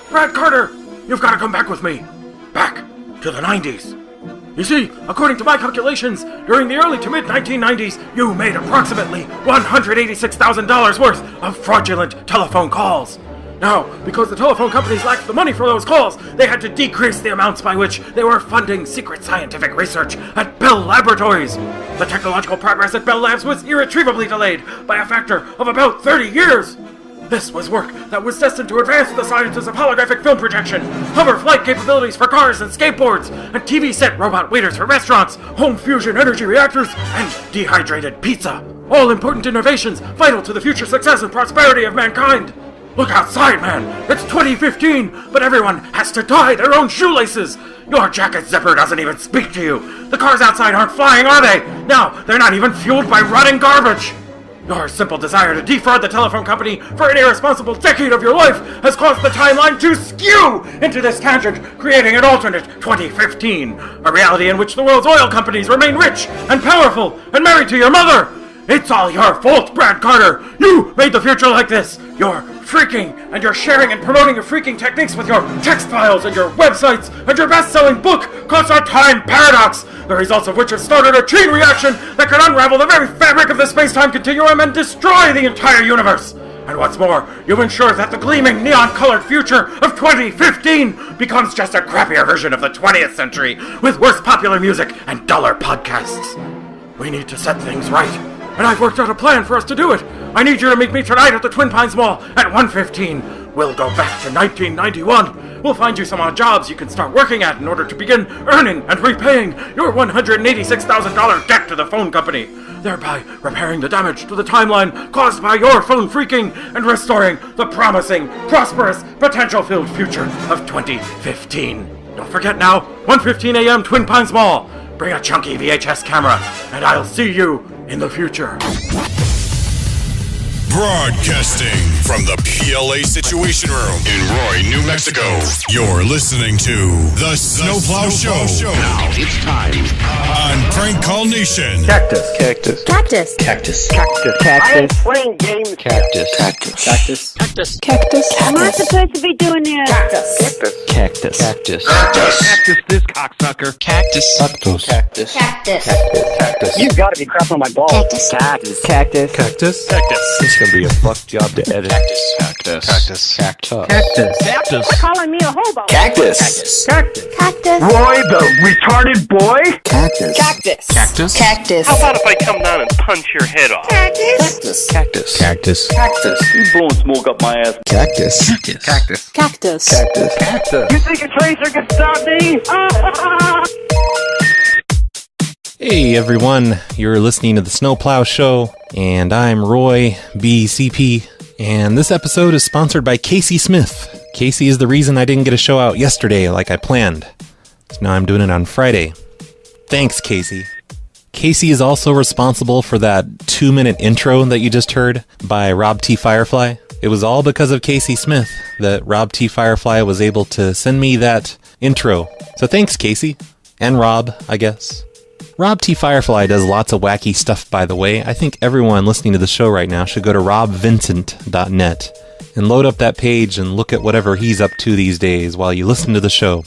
Brad Carter! You've got to come back with me. Back to the 90s. You see, according to my calculations, during the early to mid-1990s, you made approximately $186,000 worth of fraudulent telephone calls. Now, because the telephone companies lacked the money for those calls, they had to decrease the amounts by which they were funding secret scientific research at Bell Laboratories. The technological progress at Bell Labs was irretrievably delayed by a factor of about 30 years. This was work that was destined to advance the sciences of holographic film projection, hover flight capabilities for cars and skateboards, and TV set robot waiters for restaurants, home fusion energy reactors, and dehydrated pizza. All important innovations vital to the future success and prosperity of mankind. Look outside, man! It's 2015, but everyone has to tie their own shoelaces! Your jacket zipper doesn't even speak to you! The cars outside aren't flying, are they? Now, they're not even fueled by rotting garbage! Your simple desire to defraud the telephone company for an irresponsible decade of your life has caused the timeline to skew into this tangent, creating an alternate 2015, a reality in which the world's oil companies remain rich and powerful and married to your mother! It's all your fault, Brad Carter! You made the future like this! You're freaking, and you're sharing and promoting your freaking techniques with your text files and your websites, and your best-selling book caused our time paradox, the results of which have started a chain reaction that could unravel the very fabric of the space-time continuum and destroy the entire universe. And what's more, you've ensured that the gleaming neon-colored future of 2015 becomes just a crappier version of the 20th century, with worse popular music and duller podcasts. We need to set things right, and I've worked out a plan for us to do it. I need you to meet me tonight at the Twin Pines Mall at 1:15. We'll go back to 1991. We'll find you some odd jobs you can start working at in order to begin earning and repaying your $186,000 debt to the phone company, thereby repairing the damage to the timeline caused by your phone freaking and restoring the promising, prosperous, potential-filled future of 2015. Don't forget now, 1:15 a.m. Twin Pines Mall. Bring a chunky VHS camera, and I'll see you in the future. Broadcasting from the PLA Situation Room in Roy, New Mexico. You're listening to The Snowplow Show. Now it's time On Prank Call Nation. Cactus. Cactus. Cactus. Cactus. Cactus. I am playing games. Cactus. Cactus. Cactus. Cactus. Cactus. Am I supposed to be doing this? Cactus. Cactus. Cactus. Cactus, this cocksucker. Cactus. Cactus. Cactus. Cactus. Cactus. You gotta be crap on my balls. Cactus. Cactus. Cactus. Cactus. Cactus. It's gonna be a fuck job to edit. Cactus. Cactus. Cactus. Cactus. Cactus. Cactus. Calling me a hobo. Cactus. Cactus. Cactus. Roy, the retarded boy. Cactus. Cactus. Cactus. Cactus. How about if I come down and punch your head off? Cactus. Cactus. Cactus. Cactus. You blowing smoke up my ass. Cactus. Cactus. Cactus. Cactus. Cactus. Cactus. You think a tracer can stop me? Hey everyone, you're listening to the Snowplow Show, and I'm Roy BCP, and this episode is sponsored by Casey Smith. Casey is the reason I didn't get a show out yesterday like I planned, so now I'm doing it on Friday. Thanks, Casey. Casey is also responsible for that 2-minute intro that you just heard by Rob T. Firefly. It was all because of Casey Smith that Rob T. Firefly was able to send me that intro. So thanks, Casey. And Rob, I guess. Rob T. Firefly does lots of wacky stuff, by the way. I think everyone listening to the show right now should go to robvincent.net and load up that page and look at whatever he's up to these days while you listen to the show.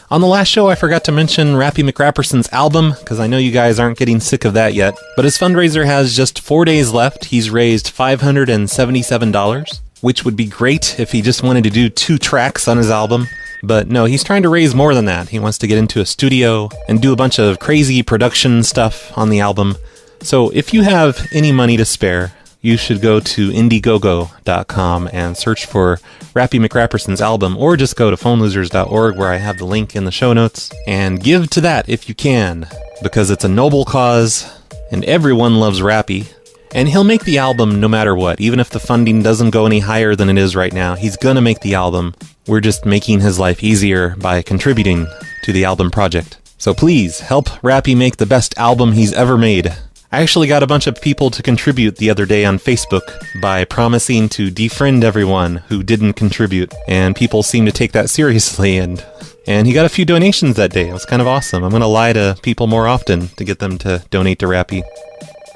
On the last show, I forgot to mention Rappy McRapperson's album, because I know you guys aren't getting sick of that yet, but his fundraiser has just 4 days left. He's raised $577, which would be great if he just wanted to do 2 tracks on his album. But no, he's trying to raise more than that. He wants to get into a studio and do a bunch of crazy production stuff on the album. So if you have any money to spare, you should go to Indiegogo.com and search for Rappy McRapperson's album, or just go to phonelosers.org where I have the link in the show notes, and give to that if you can, because it's a noble cause and everyone loves Rappy. And he'll make the album no matter what. Even if the funding doesn't go any higher than it is right now, he's gonna make the album. We're just making his life easier by contributing to the album project. So please, help Rappy make the best album he's ever made. I actually got a bunch of people to contribute the other day on Facebook by promising to defriend everyone who didn't contribute. And people seem to take that seriously, and he got a few donations that day. It was kind of awesome. I'm gonna lie to people more often to get them to donate to Rappy.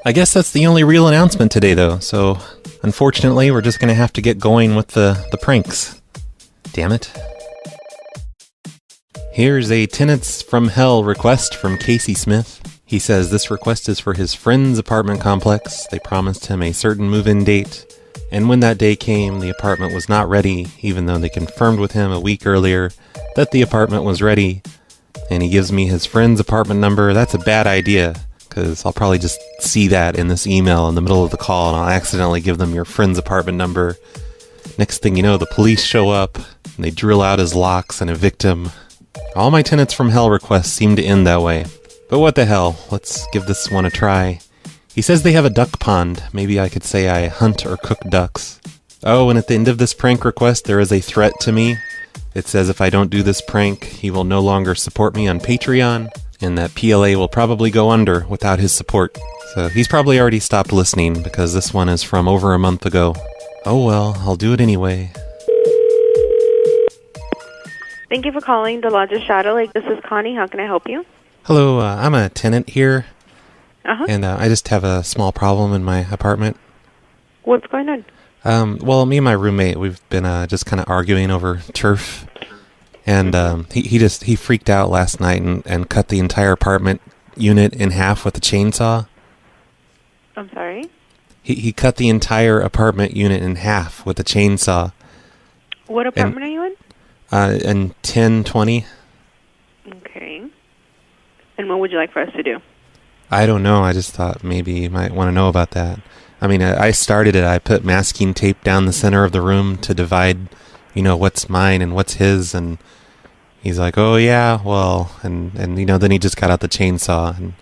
I guess that's the only real announcement today, though, so unfortunately we're just going to have to get going with the pranks. Damn it. Here's a Tenants from Hell request from Casey Smith. He says this request is for his friend's apartment complex. They promised him a certain move-in date, and when that day came, the apartment was not ready, even though they confirmed with him a week earlier that the apartment was ready. And he gives me his friend's apartment number. That's a bad idea, because I'll probably just see that in this email in the middle of the call, and I'll accidentally give them your friend's apartment number. Next thing you know, the police show up, and they drill out his locks and evict him. All my Tenants from Hell requests seem to end that way. But what the hell, let's give this one a try. He says they have a duck pond. Maybe I could say I hunt or cook ducks. Oh, and at the end of this prank request, there is a threat to me. It says if I don't do this prank, he will no longer support me on Patreon, and that PLA will probably go under without his support. So he's probably already stopped listening, because this one is from over a month ago. Oh well, I'll do it anyway. Thank you for calling the Lodge of Shadow Lake. This is Connie. How can I help you? Hello, I'm a tenant here, Uh-huh. and I just have a small problem in my apartment. What's going on? Well, me and my roommate, we've been just kind of arguing over turf, and he freaked out last night and cut the entire apartment unit in half with a chainsaw. I'm sorry? He cut the entire apartment unit in half with a chainsaw. What apartment are you in? In 1020. Okay. And what would you like for us to do? I don't know. I just thought maybe you might want to know about that. I mean, I started it. I put masking tape down the center of the room to divide, what's mine and what's his. And he's like, oh, yeah, well, and then he just got out the chainsaw and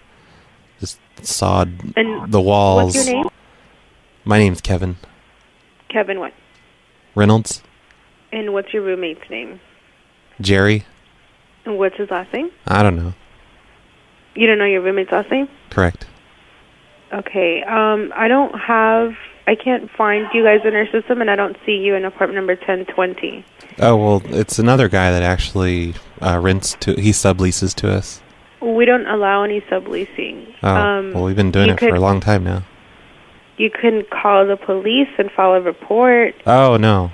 just sawed the walls. What's your name? My name's Kevin. Kevin what? Reynolds. And what's your roommate's name? Jerry. And what's his last name? I don't know. You don't know your roommate's last name? Correct. Okay. I can't find you guys in our system, and I don't see you in apartment number 1020. Oh, well, it's another guy that actually he subleases to us. We don't allow any subleasing. Oh, well, we've been doing it for a long time now. You can call the police and file a report. Oh, no.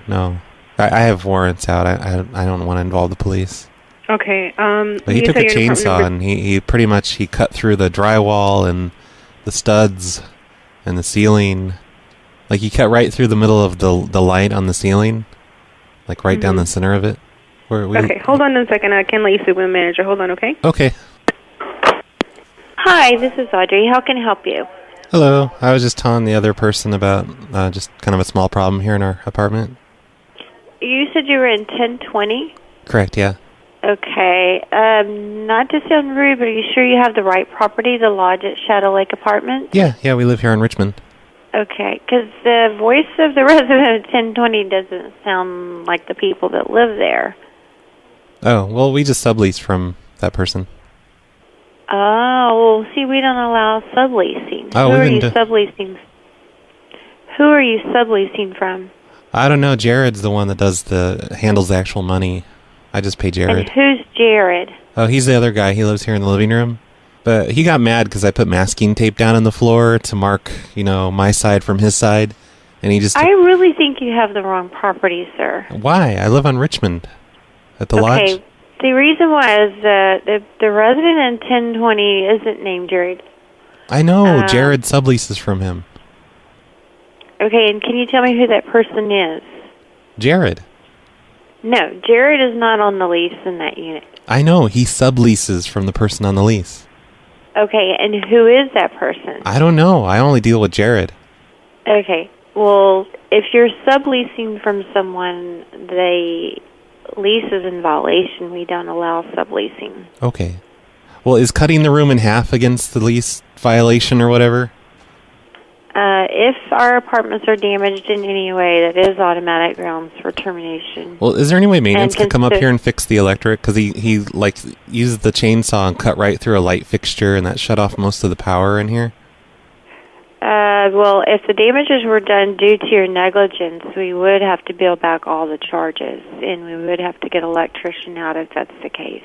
I have warrants out. I don't want to involve the police. Okay. But he took a chainsaw and he pretty much cut through the drywall and the studs and the ceiling. Like he cut right through the middle of the light on the ceiling, like right down the center of it. Okay, hold on a second. I can let you speak with the manager. Hold on, okay? Okay. Hi, this is Audrey. How can I help you? Hello. I was just telling the other person about just kind of a small problem here in our apartment. You said you were in 1020? Correct, yeah. Okay. Not to sound rude, but are you sure you have the right property, the Lodge at Shadow Lake Apartments? Yeah, we live here in Richmond. Okay, because the voice of the resident of 1020 doesn't sound like the people that live there. Oh, well, we just sublease from that person. Oh, well, see, we don't allow subleasing. Oh, Who are you subleasing? Who are you subleasing from? I don't know. Jared's the one that handles the actual money. I just pay Jared. And who's Jared? Oh, he's the other guy. He lives here in the living room. But he got mad because I put masking tape down on the floor to mark, my side from his side. And he just... I really think you have the wrong property, sir. Why? I live on Richmond. At the lodge. Okay. The reason was the resident in 1020 isn't named Jared. I know. Jared subleases from him. Okay, and can you tell me who that person is? Jared. No, Jared is not on the lease in that unit. I know. He subleases from the person on the lease. Okay, and who is that person? I don't know. I only deal with Jared. Okay, well, if you're subleasing from someone, the lease is in violation. We don't allow subleasing. Okay. Well, is cutting the room in half against the lease violation or whatever? If our apartments are damaged in any way, that is automatic grounds for termination. Well, is there any way maintenance could come up here and fix the electric? Because he used the chainsaw and cut right through a light fixture, and that shut off most of the power in here. Well, if the damages were done due to your negligence, we would have to bill back all the charges, and we would have to get an electrician out if that's the case.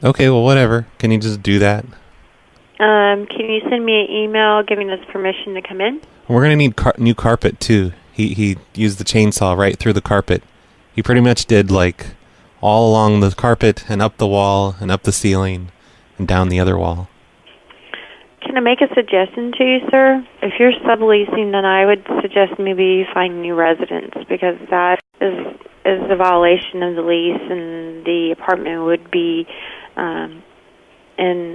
Okay, well, whatever. Can you just do that? Can you send me an email giving us permission to come in? We're going to need new carpet, too. He used the chainsaw right through the carpet. He pretty much did, like, all along the carpet and up the wall and up the ceiling and down the other wall. Can I make a suggestion to you, sir? If you're subleasing, then I would suggest maybe you find new residents, because that is a violation of the lease, and the apartment would be in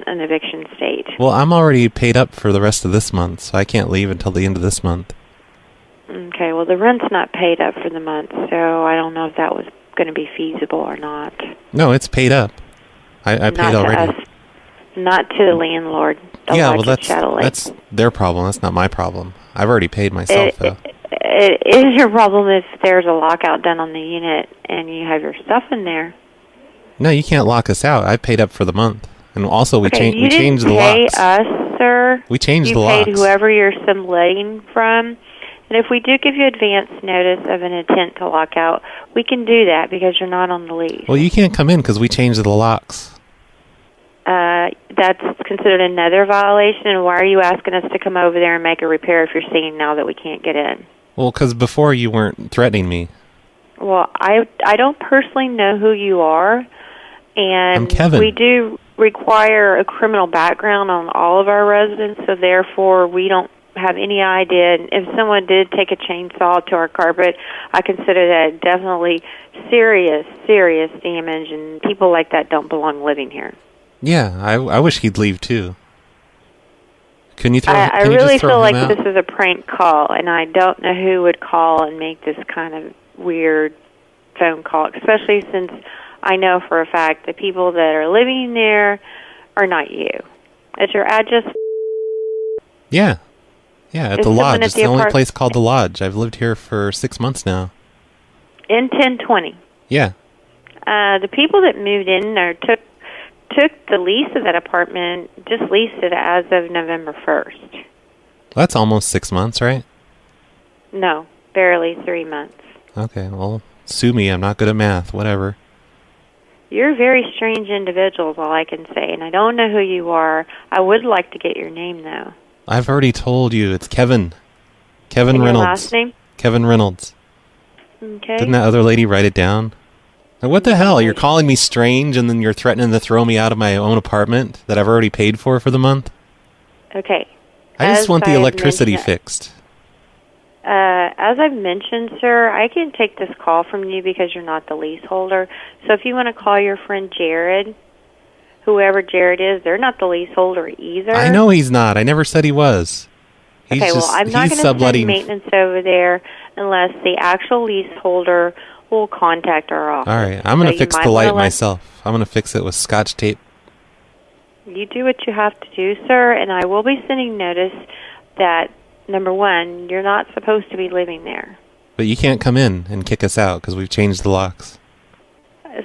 an eviction state. Well, I'm already paid up for the rest of this month, so I can't leave until the end of this month. Okay, well, the rent's not paid up for the month, so I don't know if that was going to be feasible or not. No, it's paid up. I paid already. To us, not to the landlord. Yeah, well, that's their problem. That's not my problem. I've already paid myself, though. It is your problem if there's a lockout done on the unit and you have your stuff in there. No, you can't lock us out. I paid up for the month. And also, we changed the locks. You didn't pay us, sir. We changed the locks. You paid whoever you're subletting from. And if we do give you advance notice of an intent to lock out, we can do that because you're not on the lease. Well, you can't come in because we changed the locks. That's considered another violation, and why are you asking us to come over there and make a repair if you're seeing now that we can't get in? Well, because before you weren't threatening me. Well, I don't personally know who you are, and I'm Kevin. We do require a criminal background on all of our residents, so therefore we don't have any idea. And if someone did take a chainsaw to our carpet, I consider that definitely serious damage, and people like that don't belong living here. Yeah, I wish he'd leave too. Can you throw? I can you really just throw feel him like out? this is a prank call, and I don't know who would call and make this kind of weird phone call, especially since I know for a fact the people that are living there are not you. Is your address? Yeah, at the lodge. It's the only place called the lodge. I've lived here for 6 months now. In 1020. Yeah. The people that moved in there took the lease of that apartment, just leased it as of November 1st. That's almost 6 months, right? No, barely 3 months. Okay, well, sue me. I'm not good at math. Whatever. You're a very strange individual, is all I can say, and I don't know who you are. I would like to get your name, though. I've already told you. It's Kevin. Kevin and Reynolds. Your last name? Kevin Reynolds. Okay. Didn't that other lady write it down? Now, what the hell? You're calling me strange, and then you're threatening to throw me out of my own apartment that I've already paid for the month? Okay. I just want the electricity fixed. As I've mentioned, sir, I can take this call from you because you're not the leaseholder. So if you want to call your friend Jared, whoever Jared is, they're not the leaseholder either. I know he's not. I never said he was. I'm not going to send maintenance over there unless the actual leaseholder will contact our office. All right, I'm going to fix the light myself. I'm going to fix it with Scotch tape. You do what you have to do, sir, and I will be sending notice that, number one, you're not supposed to be living there. But you can't come in and kick us out because we've changed the locks.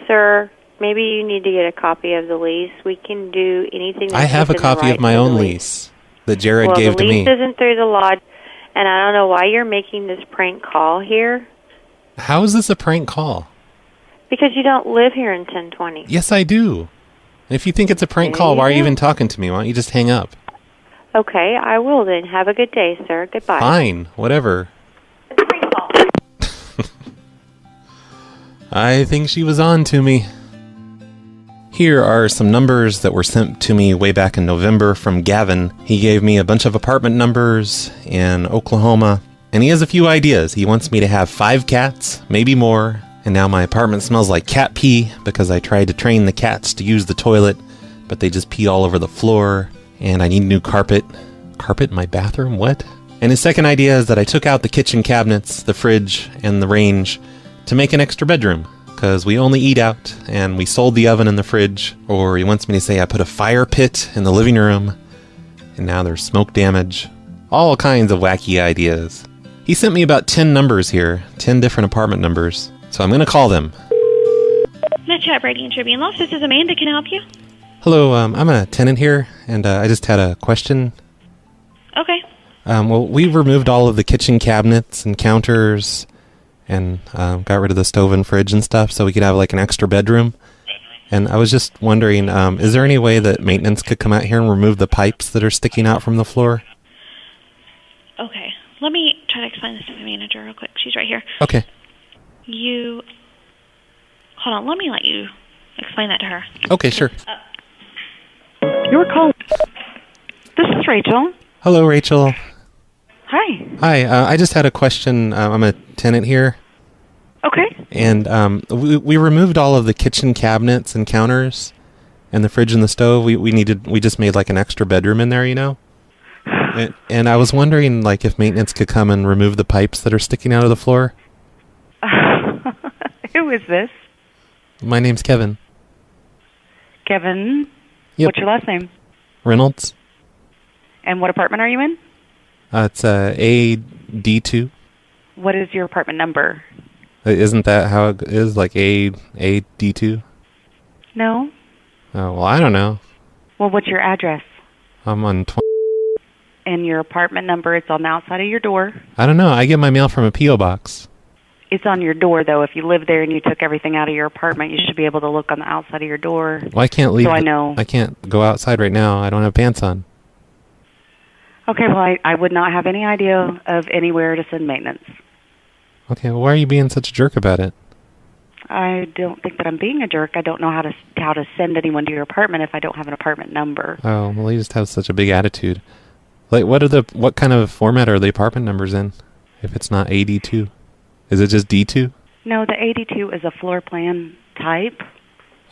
Sir, maybe you need to get a copy of the lease. We can do anything. I have a copy of my own lease that Jared gave to me. The lease isn't through the lodge, and I don't know why you're making this prank call here. How is this a prank call? Because you don't live here in 1020. Yes, I do. If you think it's a prank call, why are you even talking to me? Why don't you just hang up? Okay, I will then. Have a good day, sir. Goodbye. Fine, whatever. I think she was on to me. Here are some numbers that were sent to me way back in November from Gavin. He gave me a bunch of apartment numbers in Oklahoma, and he has a few ideas. He wants me to have 5 cats, maybe more, and now my apartment smells like cat pee because I tried to train the cats to use the toilet, but they just pee all over the floor, and I need new carpet. Carpet in my bathroom? What? And his second idea is that I took out the kitchen cabinets, the fridge, and the range to make an extra bedroom, because we only eat out, and we sold the oven and the fridge. Or he wants me to say I put a fire pit in the living room, and now there's smoke damage. All kinds of wacky ideas. He sent me about 10 numbers here, 10 different apartment numbers, so I'm going to call them. Metchat Brady and Tribune Loft, this is Amanda. Can I help you? Hello, I'm a tenant here, and I just had a question. Okay. Well, we removed all of the kitchen cabinets and counters and got rid of the stove and fridge and stuff so we could have like an extra bedroom. And I was just wondering, is there any way that maintenance could come out here and remove the pipes that are sticking out from the floor? Okay. Let me try to explain this to the manager real quick. She's right here. Okay. You Hold on, let me let you explain that to her. Okay, sure. Your call. This is Rachel. Hello, Rachel. Hi. Hi, I just had a question. I'm a tenant here. Okay. And we removed all of the kitchen cabinets and counters and the fridge and the stove. We just made like an extra bedroom in there, you know? And I was wondering like if maintenance could come and remove the pipes that are sticking out of the floor. Who is this? My name's Kevin. Kevin. Yep. What's your last name? Reynolds. And what apartment are you in? It's AD2. What is your apartment number? Isn't that how it is? Like AD2? No. Oh, well, I don't know. Well, what's your address? I'm on And your apartment number, it's on the outside of your door. I don't know. I get my mail from a P.O. box. It's on your door, though. If you live there and you took everything out of your apartment, you should be able to look on the outside of your door. Well, I can't leave. So I know. I can't go outside right now. I don't have pants on. Okay, well, I would not have any idea of anywhere to send maintenance. Okay, well, why are you being such a jerk about it? I don't think that I'm being a jerk. I don't know how to send anyone to your apartment if I don't have an apartment number. Oh, well, you just have such a big attitude. Like, what kind of format are the apartment numbers in? If it's not AD2, is it just D2? No, the 82 is a floor plan type.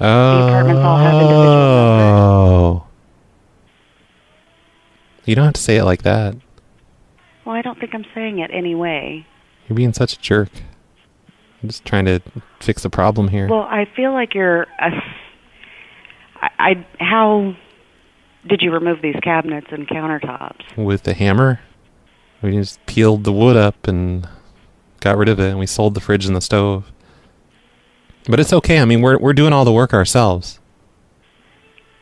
Oh. The apartments all have individual numbers. You don't have to say it like that. Well, I don't think I'm saying it anyway. You're being such a jerk. I'm just trying to fix the problem here. Well, I feel like you're how did you remove these cabinets and countertops? With the hammer? We just peeled the wood up and got rid of it, and we sold the fridge and the stove. But it's okay. I mean, we're doing all the work ourselves.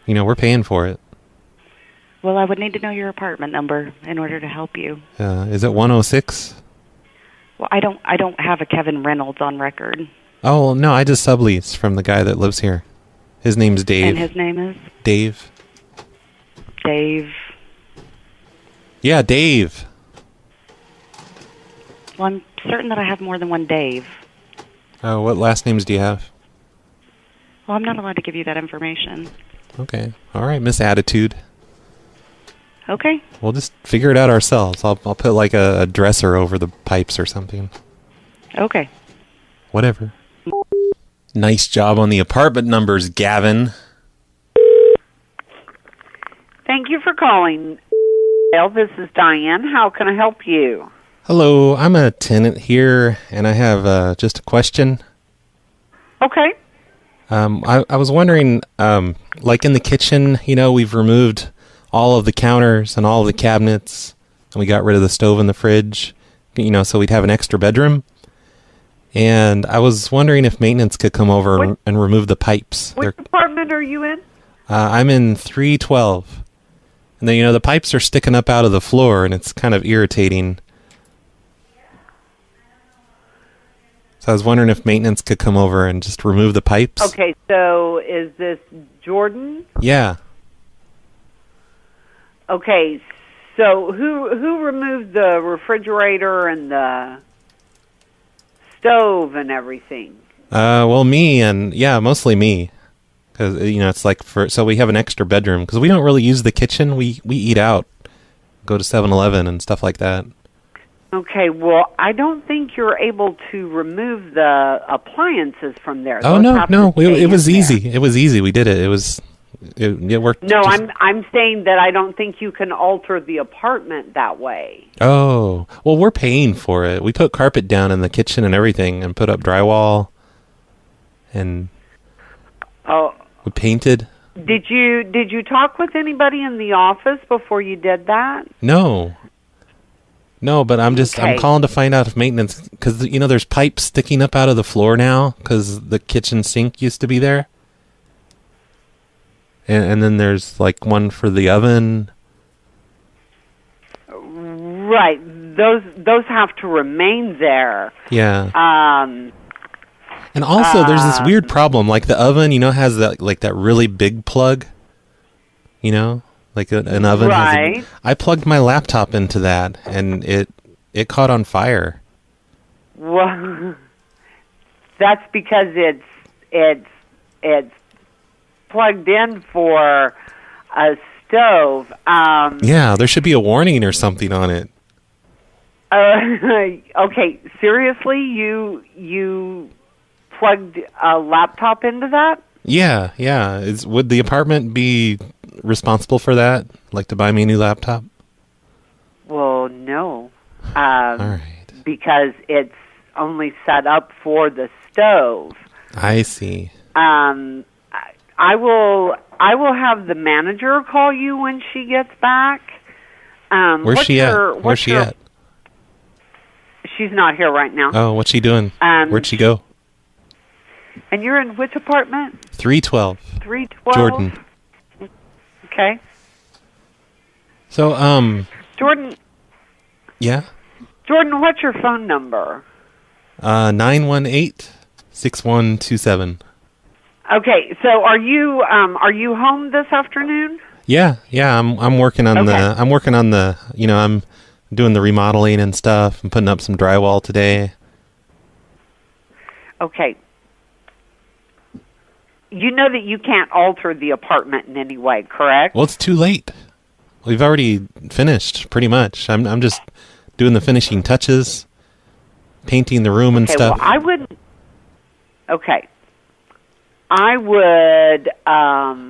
You know, we're paying for it. Well, I would need to know your apartment number in order to help you. Is it 106? Well, I don't have a Kevin Reynolds on record. Oh, no, I just sublease from the guy that lives here. His name's Dave. And his name is? Dave. Dave. Yeah, Dave. Well, I'm certain that I have more than one Dave. Oh, what last names do you have? Well, I'm not allowed to give you that information. Okay. All right, Miss Attitude. Okay. We'll just figure it out ourselves. I'll put like a dresser over the pipes or something. Okay. Whatever. Nice job on the apartment numbers, Gavin. Thank you for calling. This is Diane. How can I help you? Hello, I'm a tenant here, and I have just a question. Okay. I was wondering, like in the kitchen, you know, we've removed all of the counters and all of the cabinets, and we got rid of the stove and the fridge, you know, so we'd have an extra bedroom. And I was wondering if maintenance could come over and remove the pipes. Which apartment are you in? I'm in 312. And then, you know, the pipes are sticking up out of the floor, and it's kind of irritating. So I was wondering if maintenance could come over and just remove the pipes. Okay, so is this Jordan? Yeah. Okay, so who removed the refrigerator and the stove and everything? Well, me, and yeah, mostly me. Because, you know, it's like so we have an extra bedroom. Because we don't really use the kitchen. We eat out, go to 7-Eleven and stuff like that. Okay, well, I don't think you're able to remove the appliances from there. Oh, no, it was easy. It was easy. We did it. It worked. No, I'm saying that I don't think you can alter the apartment that way. Oh, well, we're paying for it. We put carpet down in the kitchen and everything, and put up drywall, and we painted. Did you talk with anybody in the office before you did that? No, but I'm calling to find out if maintenance, because, you know, there's pipes sticking up out of the floor now because the kitchen sink used to be there. And then there's like one for the oven. Right. Those have to remain there. Yeah. And also there's this weird problem, like the oven, you know, has that really big plug. You know? Like an oven. Right. I plugged my laptop into that, and it caught on fire. Well, that's because it's plugged in for a stove. Yeah, there should be a warning or something on it. Okay, seriously, you plugged a laptop into that? Yeah. Would the apartment be responsible for that? Like to buy me a new laptop? Well, no. All right. Because it's only set up for the stove. I see. I will have the manager call you when she gets back. Where's she at? She's not here right now. Oh, what's she doing? Where'd she go? And you're in which apartment? 312. 312. Jordan. Okay. So, Jordan. Yeah? Jordan, what's your phone number? 918-6127. Okay, so are you home this afternoon? Yeah, I'm working on I'm doing the remodeling and stuff. I'm putting up some drywall today. Okay. You know that you can't alter the apartment in any way, correct? Well, it's too late. We've already finished, pretty much. I'm just doing the finishing touches, painting the room and stuff. Well, I would... Okay. I would...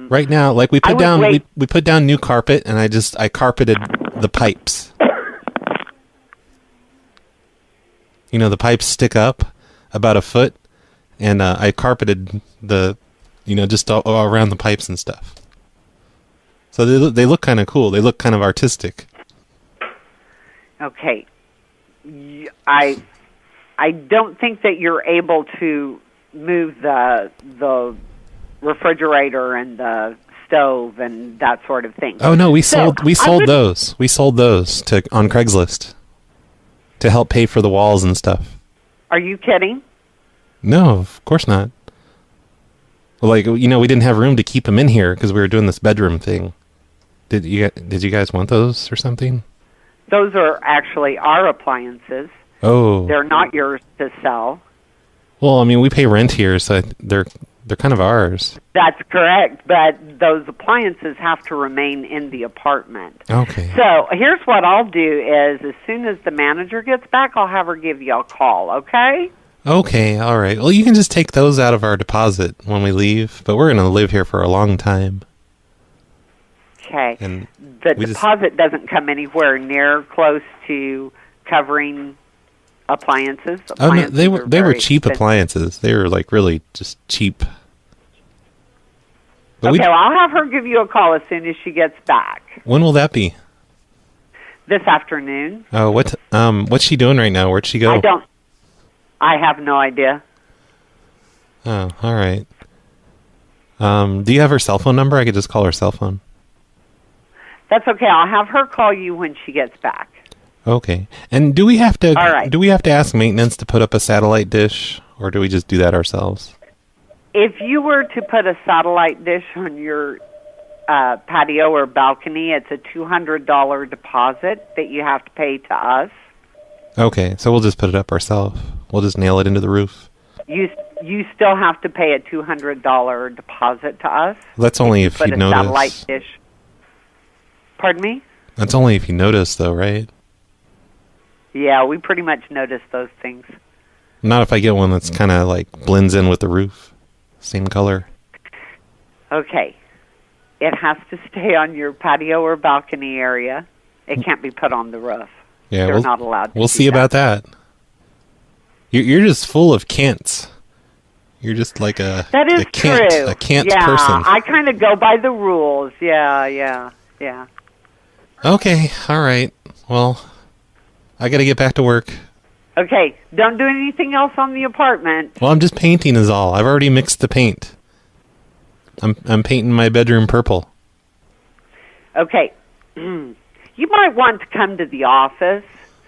right now, like we put down new carpet, and I carpeted the pipes. You know, the pipes stick up about a foot, and I carpeted just all around the pipes and stuff. So they look kind of cool. They look kind of artistic. Okay. I don't think that you're able to move the refrigerator and the stove and that sort of thing. Oh no, we sold those. We sold those on Craigslist to help pay for the walls and stuff. Are you kidding? No, of course not. Well, we didn't have room to keep them in here because we were doing this bedroom thing. Did you guys want those or something? Those are actually our appliances. Oh. They're not yours to sell. Well, I mean, we pay rent here, so they're kind of ours. That's correct, but those appliances have to remain in the apartment. Okay. So here's what I'll do is as soon as the manager gets back, I'll have her give you a call, okay? Okay, all right. Well, you can just take those out of our deposit when we leave, but we're going to live here for a long time. Okay. And the deposit doesn't come anywhere near close to covering appliances. Oh no, they were cheap expensive. appliances. They were like really just cheap. But okay, well, I'll have her give you a call as soon as she gets back. When will that be? This afternoon. Oh, what's she doing right now? Where'd she go? I have no idea. Oh, all right. Do you have her cell phone number? I could just call her cell phone. That's okay. I'll have her call you when she gets back. Okay. And do we have to? All right. Do we have to ask maintenance to put up a satellite dish, or do we just do that ourselves? If you were to put a satellite dish on your patio or balcony, it's a $200 deposit that you have to pay to us. Okay, so we'll just put it up ourselves. We'll just nail it into the roof. You still have to pay a $200 deposit to us. That's only if you notice. Satellite dish. Pardon me? That's only if you notice, though, right? Yeah, we pretty much notice those things. Not if I get one that's kind of like blends in with the roof. Same color. Okay. It has to stay on your patio or balcony area. It can't be put on the roof. Yeah, They're not allowed to We'll see about that. You're just full of can'ts. You're just like a That is can't true. a can't yeah, person. I kind of go by the rules. Yeah. Okay, all right. Well, I got to get back to work. Okay, don't do anything else on the apartment. Well, I'm just painting is all. I've already mixed the paint. I'm painting my bedroom purple. Okay. You might want to come to the office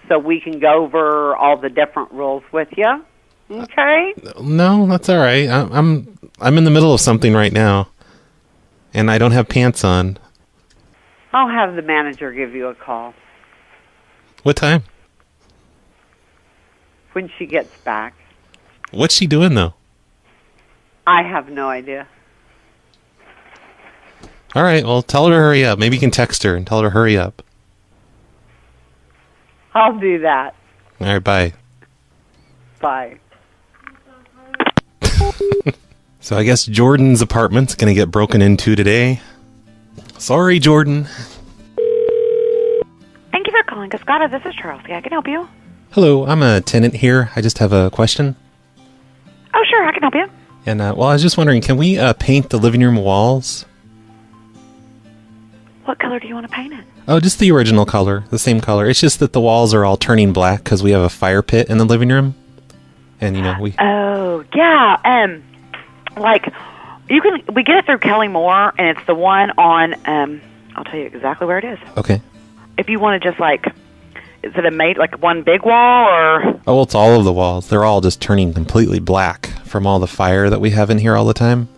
so we can go over all the different rules with you. Okay? No, that's all right. I'm in the middle of something right now, and I don't have pants on. I'll have the manager give you a call What time? when she gets back. What's she doing though? I have no idea. All right, well, tell her to hurry up. Maybe you can text her and tell her to hurry up. I'll do that. All right, bye. Bye. So I guess Jordan's apartment's going to get broken into today. Sorry, Jordan. Thank you for calling Cascada. This is Charles. I can help you. Hello, I'm a tenant here. I just have a question. Oh, sure. I can help you. And, well, I was just wondering, can we paint the living room walls? What color do you want to paint it? Oh, just the original color, the same color. It's just that the walls are all turning black because we have a fire pit in the living room. And, we... Oh, yeah. Like, we get it through Kelly Moore, and it's the one on, I'll tell you exactly where it is. Okay. If you want to just, is it one big wall, or? Oh, well, it's all of the walls. They're all just turning completely black from all the fire that we have in here all the time.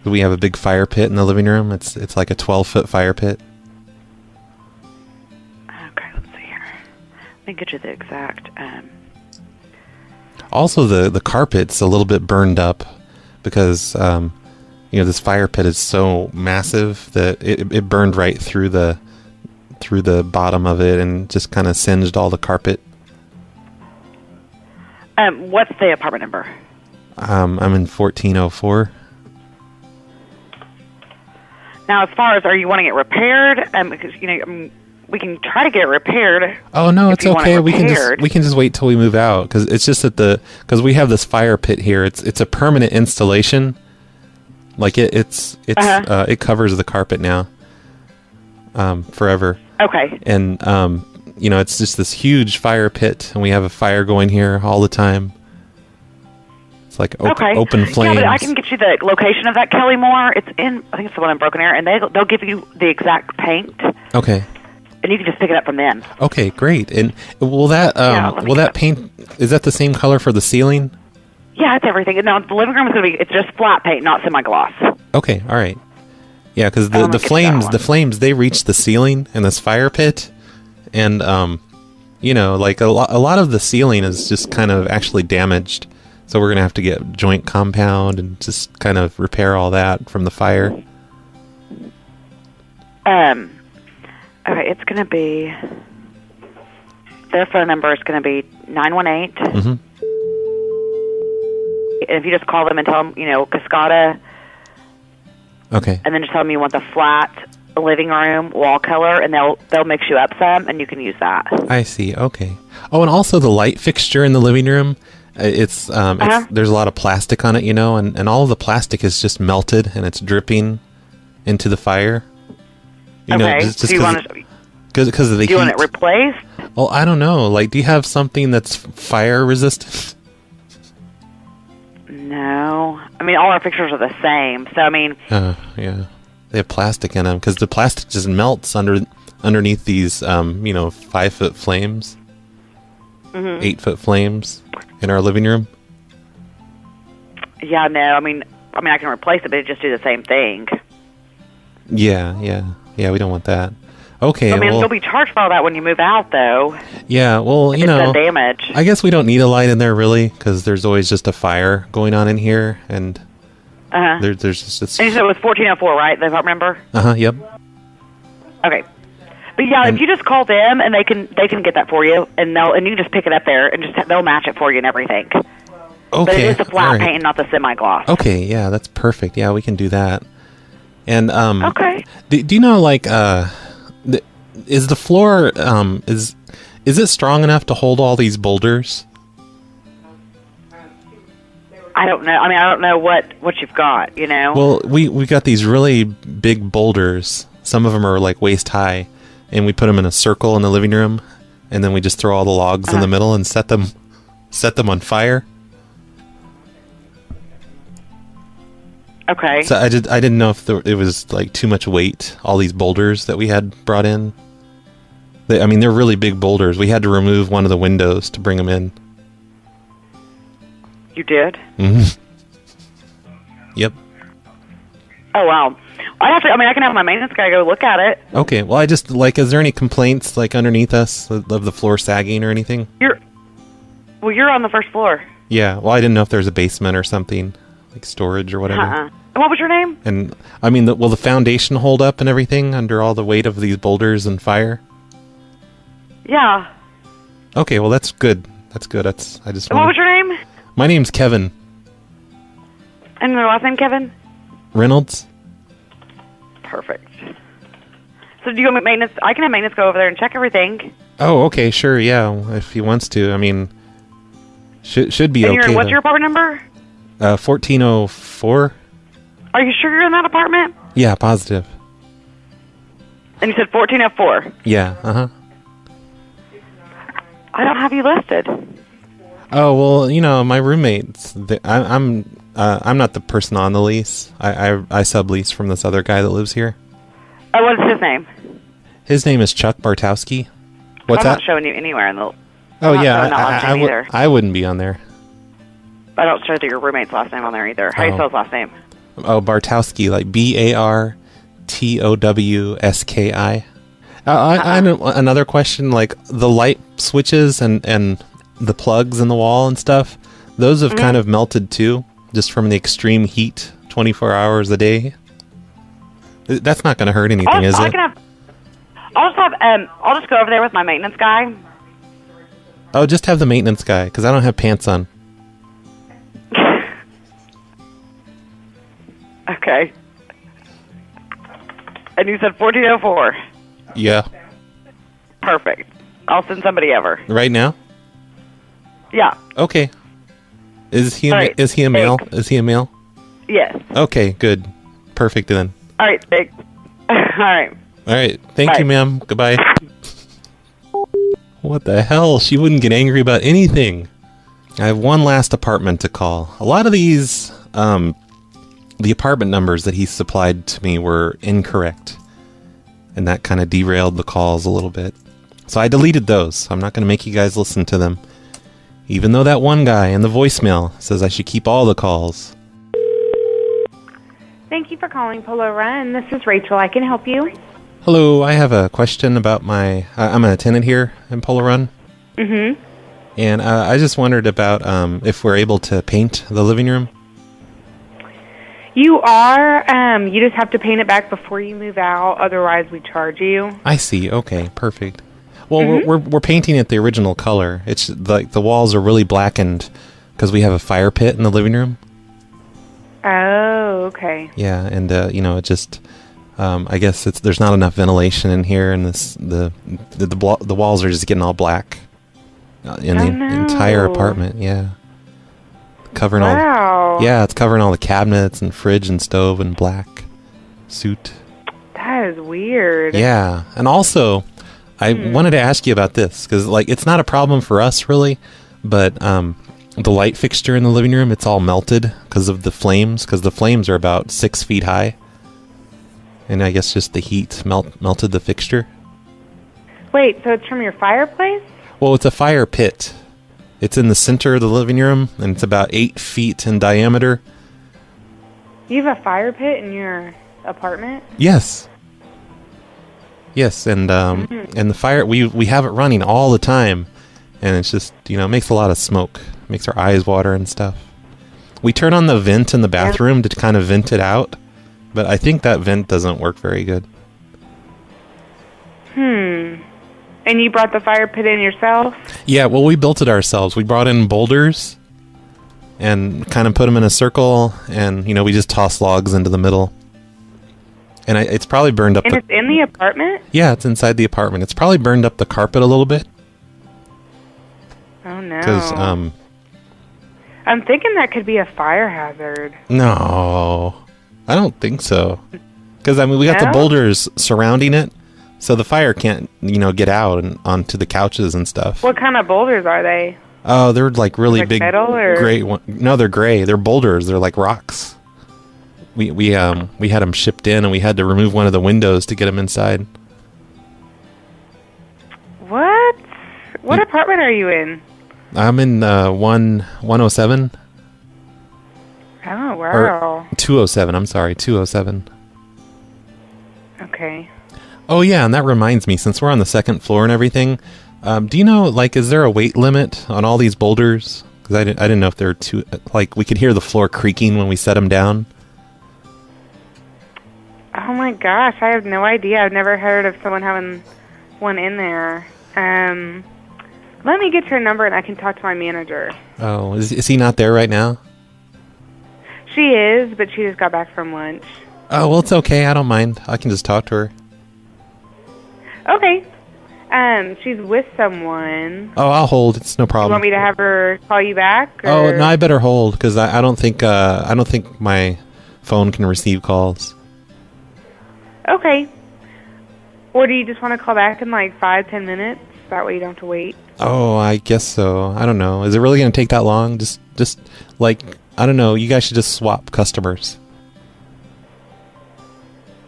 We have a big fire pit in the living room. It's like a 12-foot fire pit. Okay, let's see here. Let me get you the exact... Also, the carpet's a little bit burned up because, this fire pit is so massive that it burned right through the bottom of it and just kind of singed all the carpet. What's the apartment number? I'm in 1404. Now, as far as, are you wanting it repaired? Because, we can try to get it repaired. Oh, no, it's okay. We can just wait till we move out, because it's just that because we have this fire pit here. It's a permanent installation. Like it covers the carpet now, forever. Okay. And it's just this huge fire pit, and we have a fire going here all the time. It's like open flames. Yeah, but I can get you the location of that Kelly Moore. It's in, I think it's the one in Broken Arrow, and they'll give you the exact paint. Okay. And you can just pick it up from them. Okay, great. And will that paint, is that the same color for the ceiling? Yeah, it's everything. No, the living room is going to be, it's just flat paint, not semi-gloss. Okay, all right. Yeah, because the flames, they reach the ceiling in this fire pit. And, a lot of the ceiling is just kind of actually damaged. So we're going to have to get joint compound and just kind of repair all that from the fire. Okay, it's going to be, their phone number is going to be 918. Mm-hmm. And if you just call them and tell them, Cascada. Okay. And then just tell them you want the flat living room wall color, and they'll mix you up some, and you can use that. I see. Okay. Oh, and also the light fixture in the living room. It's there's a lot of plastic on it, and all of the plastic is just melted and it's dripping into the fire. Just do you want it? Because of the heat. Do you want it replaced? Well, I don't know. Like, do you have something that's fire resistant? No. I mean, all our fixtures are the same. So I mean. Yeah. They have plastic in them because the plastic just melts underneath these 5-foot flames, 8-foot flames in our living room. Yeah, no. I mean, I can replace it, but it just do the same thing. Yeah. We don't want that. Okay. You'll be charged for all that when you move out, though. Yeah. Well, it's done damage. I guess we don't need a light in there really, because there's always just a fire going on in here, and there's just. And you said it was 1404, right? The apartment number. Yep. Okay. But yeah, if you just call them and they can get that for you, and you can just pick it up there and they'll match it for you and everything. Okay. But it is the flat paint, not the semi-gloss. Okay. Yeah, that's perfect. Yeah, we can do that. And okay. Do you know, like, is the floor is it strong enough to hold all these boulders? I don't know. I don't know what you've got. Well, we got these really big boulders. Some of them are like waist high, and we put them in a circle in the living room, and then we just throw all the logs in the middle and set them on fire. Okay. So I didn't know if it was like too much weight, all these boulders that we had brought in. They're really big boulders. We had to remove one of the windows to bring them in. You did? Mm-hmm. Yep. Oh, wow. I can have my maintenance guy go look at it. Okay. Well, I just, is there any complaints, underneath us of the floor sagging or anything? You're on the first floor. Yeah. Well, I didn't know if there's a basement or something. like storage or whatever. And what was your name? And I mean, will the foundation hold up and everything under all the weight of these boulders and fire? Yeah. Okay, well that's good. That's good. I just. What was your name? My name's Kevin And your last name, Kevin? Reynolds. Perfect. So do you want maintenance? I can have maintenance go over there and check everything. Oh, okay, sure, yeah. If he wants to, I mean, should be and okay. What's your apartment number? 1404. Are you sure you're in that apartment? Yeah, positive. And you said 1404. Yeah, I don't have you listed. Oh well, you know, my roommates. I'm not the person on the lease. I sublease from this other guy that lives here. Oh, what's his name? His name is Chuck Bartowski. What's I'm that? not showing you anywhere in the. Oh I'm yeah, not showing either. I wouldn't be on there. I don't show that your roommate's last name on there either. How do you spell his last name? Oh, Bartowski, like Bartowski. I know another question, like the light switches and the plugs in the wall and stuff. Those have kind of melted too, just from the extreme heat, 24 hours a day. That's not going to hurt anything, is it? I'll just go over there with my maintenance guy. Oh, just have the maintenance guy, because I don't have pants on. Okay. And you said 1404. Yeah. Perfect. I'll send somebody over. Right now? Yeah. Okay. Is he a male? Is he a male? Yes. Okay, good. Perfect then. All right, thanks. All right. All right. Thank you, ma'am. Goodbye. What the hell? She wouldn't get angry about anything. I have one last apartment to call. A lot of these, the apartment numbers that he supplied to me were incorrect. And that kind of derailed the calls a little bit. So I deleted those. I'm not going to make you guys listen to them. Even though that one guy in the voicemail says I should keep all the calls. Thank you for calling Polo Run. This is Rachel. I can help you. Hello, I have a question about my... I'm a tenant here in Polo Run. Mm-hmm. And I just wondered about if we're able to paint the living room. You are. You just have to paint it back before you move out. Otherwise, we charge you. I see. Okay, perfect. Well, we're painting it the original color. It's like the walls are really blackened because we have a fire pit in the living room. Oh, okay. Yeah, and you know, it just I guess there's not enough ventilation in here, and the walls are just getting all black in the entire apartment. Yeah, covering all. Yeah, it's covering all the cabinets and fridge and stove in black soot. That is weird. Yeah, and also I wanted to ask you about this because like it's not a problem for us really, but the light fixture in the living room, it's all melted because of the flames, because the flames are about 6 feet high. And I guess just the heat melted the fixture. Wait, so it's from your fireplace? Well, it's a fire pit. It's in the center of the living room, and it's about 8 feet in diameter. You have a fire pit in your apartment? Yes. Yes, and and the fire, we have it running all the time. And it's just, you know, it makes a lot of smoke. Makes our eyes water and stuff. We turn on the vent in the bathroom to kind of vent it out, but I think that vent doesn't work very good. And you brought the fire pit in yourself? Yeah, well, we built it ourselves. We brought in boulders and kind of put them in a circle, and, you know, we just toss logs into the middle. And it's probably burned up. And it's in the apartment? Yeah, it's inside the apartment. It's probably burned up the carpet a little bit. Oh, no. Because, I'm thinking that could be a fire hazard. No, I don't think so. Because, I mean, we got the boulders surrounding it, so the fire can't, you know, get out and onto the couches and stuff. What kind of boulders are they? Oh, they're like really big metal or? gray. No, they're gray. They're boulders. They're like rocks. We had them shipped in, and we had to remove one of the windows to get them inside. What? What apartment are you in? I'm in 107. Oh, wow. Or 207, I'm sorry, 207. Okay. Oh, yeah, and that reminds me, since we're on the second floor and everything, do you know, like, is there a weight limit on all these boulders? Because I didn't know if they were too... Like, we could hear the floor creaking when we set them down. Oh my gosh, I have no idea. I've never heard of someone having one in there. Let me get your number and I can talk to my manager. Oh, is he not there right now? She is, but she just got back from lunch. Oh, well, it's okay. I don't mind. I can just talk to her. Okay. She's with someone. Oh, I'll hold. It's no problem. You want me to have her call you back? Or? Oh, no, I better hold because I don't think my phone can receive calls. Okay. Or do you just want to call back in like 5-10 minutes? That way you don't have to wait. Oh, I guess so. I don't know. Is it really going to take that long? Just like, I don't know. You guys should just swap customers.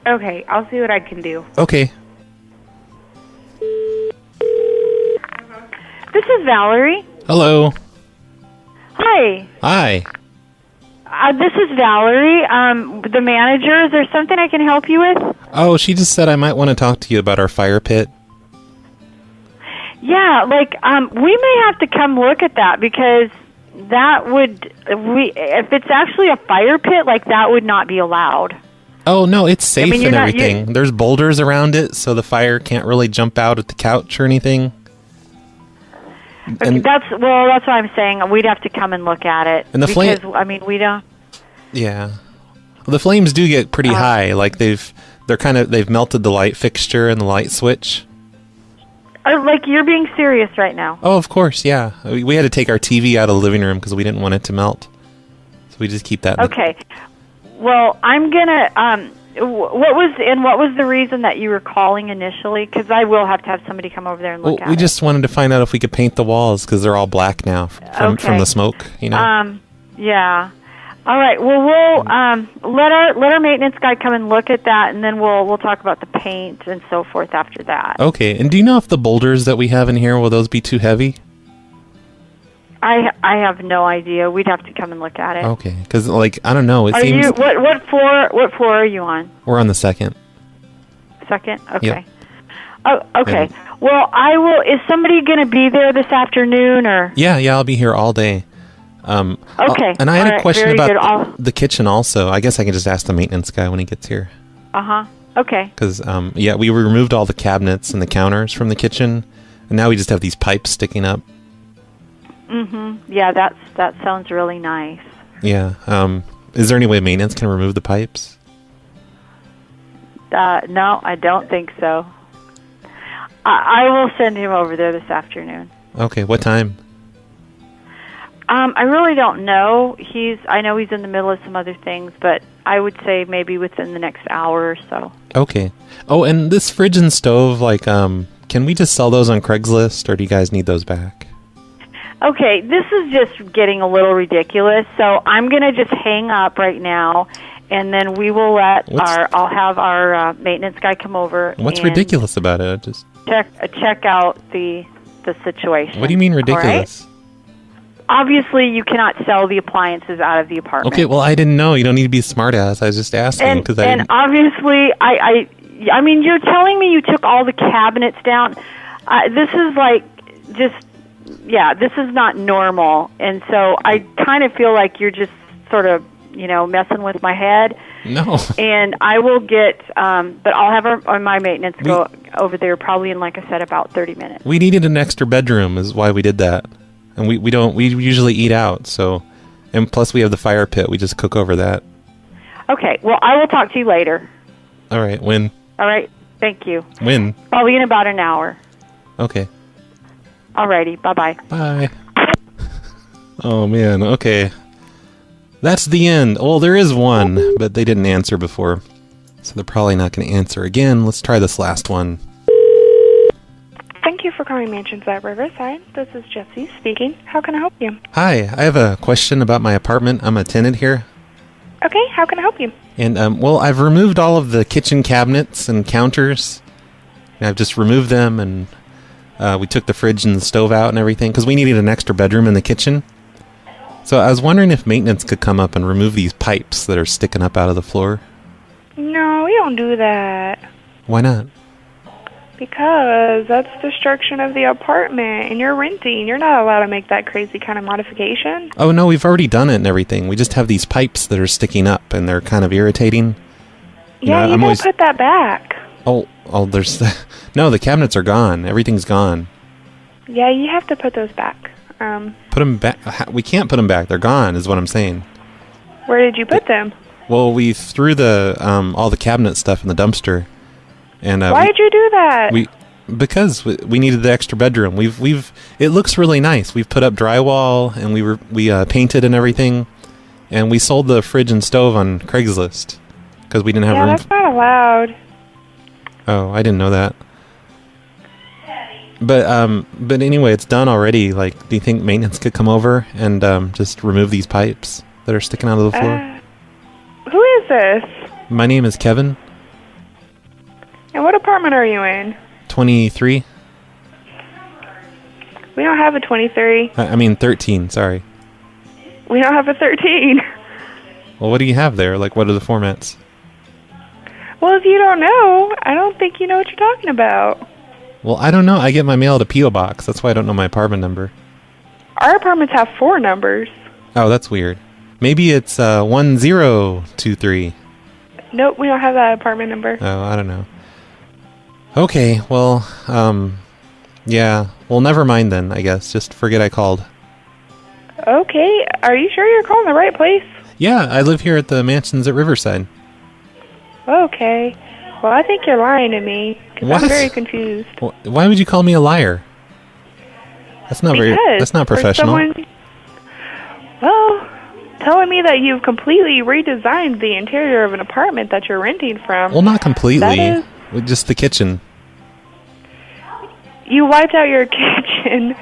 Okay, I'll see what I can do. Okay. This is Valerie. Hello. Hi. Hi. This is Valerie, the manager. Is there something I can help you with? Oh, she just said I might want to talk to you about our fire pit. Yeah, like, we may have to come look at that because that would, if it's actually a fire pit, like, that would not be allowed. Oh, no, it's safe and not, everything. There's boulders around it, so the fire can't really jump out at the couch or anything. And that's what I'm saying. We'd have to come and look at it. And the flame, I mean, we don't. Yeah, well, the flames do get pretty high. Like they've melted the light fixture and the light switch. Like you're being serious right now. Oh, of course, yeah. We had to take our TV out of the living room because we didn't want it to melt. So we just keep that. Okay. Well, I'm gonna. What was the reason that you were calling initially? Because I will have to have somebody come over there and look at it. We just wanted to find out if we could paint the walls because they're all black now from the smoke. You know. Yeah. All right. Well, we'll let our maintenance guy come and look at that, and then we'll talk about the paint and so forth after that. Okay. And do you know if the boulders that we have in here will those be too heavy? I have no idea. We'd have to come and look at it. Okay. Because I don't know. It are seems. You what floor? What floor are you on? We're on the second. Second. Okay. Yep. Oh, okay. Yeah. Well, I will. Is somebody going to be there this afternoon or? Yeah. I'll be here all day. Okay. And I had a question about the kitchen also. I guess I can just ask the maintenance guy when he gets here. Okay. Because, we removed all the cabinets and the counters from the kitchen, and now we just have these pipes sticking up. Mm-hmm. Yeah, that sounds really nice. Yeah. Is there any way maintenance can remove the pipes? No, I don't think so. I will send him over there this afternoon. Okay. What time? I really don't know. I know he's in the middle of some other things, but I would say maybe within the next hour or so. Okay. Oh, and this fridge and stove, can we just sell those on Craigslist, or do you guys need those back? Okay, this is just getting a little ridiculous, so I'm going to just hang up right now, and then we will I'll have our maintenance guy come over. What's ridiculous about it? Just check out the situation. What do you mean ridiculous? Obviously, you cannot sell the appliances out of the apartment. Okay, well, I didn't know. You don't need to be a smartass. I was just asking. And obviously, I mean, you're telling me you took all the cabinets down. This is this is not normal. And so I kind of feel like you're just sort of, messing with my head. No. And I will get, but I'll have my maintenance go over there probably in, like I said, about 30 minutes. We needed an extra bedroom is why we did that. And we usually eat out, so, and plus we have the fire pit. We just cook over that. Okay. Well, I will talk to you later. All right. When? All right. Thank you. When? Probably in about an hour. Okay. Alrighty. Bye-bye. Bye. Oh, man. Okay. That's the end. Well, there is one, but they didn't answer before. So they're probably not going to answer again. Let's try this last one. Thank you for calling Mansions at Riverside. This is Jessie speaking. How can I help you? Hi. I have a question about my apartment. I'm a tenant here. Okay. How can I help you? And, I've removed all of the kitchen cabinets and counters. And I've just removed them, and we took the fridge and the stove out and everything because we needed an extra bedroom in the kitchen. So I was wondering if maintenance could come up and remove these pipes that are sticking up out of the floor. No, we don't do that. Why not? Because that's destruction of the apartment, and you're renting. You're not allowed to make that crazy kind of modification. Oh, no, we've already done it and everything. We just have these pipes that are sticking up, and they're kind of irritating. You gotta put that back. Oh, there's... No, the cabinets are gone. Everything's gone. Yeah, you have to put those back. Put them back? We can't put them back. They're gone, is what I'm saying. Where did you put them? Well, we threw the all the cabinet stuff in the dumpster. And why did you do that? Because we needed the extra bedroom. It looks really nice. We've put up drywall and we painted and everything, and we sold the fridge and stove on Craigslist because we didn't have room. Yeah, that's not allowed. Oh, I didn't know that. But anyway, it's done already. Like, do you think maintenance could come over and just remove these pipes that are sticking out of the floor? Who is this? My name is Kevin. And what apartment are you in? 23. We don't have a 23. I mean 13, sorry. We don't have a 13. Well, what do you have there? Like, what are the formats? Well, if you don't know, I don't think you know what you're talking about. Well, I don't know. I get my mail at a P.O. box. That's why I don't know my apartment number. Our apartments have 4 numbers. Oh, that's weird. Maybe it's 1023. Nope, we don't have that apartment number. Oh, I don't know. Okay, well, yeah. Well, never mind then, I guess. Just forget I called. Okay, are you sure you're calling the right place? Yeah, I live here at the mansions at Riverside. Okay. Well, I think you're lying to me, because I'm very confused. Why would you call me a liar? That's not that's not professional. Well, telling me that you've completely redesigned the interior of an apartment that you're renting from. Well, not completely. Just the kitchen. You wiped out your kitchen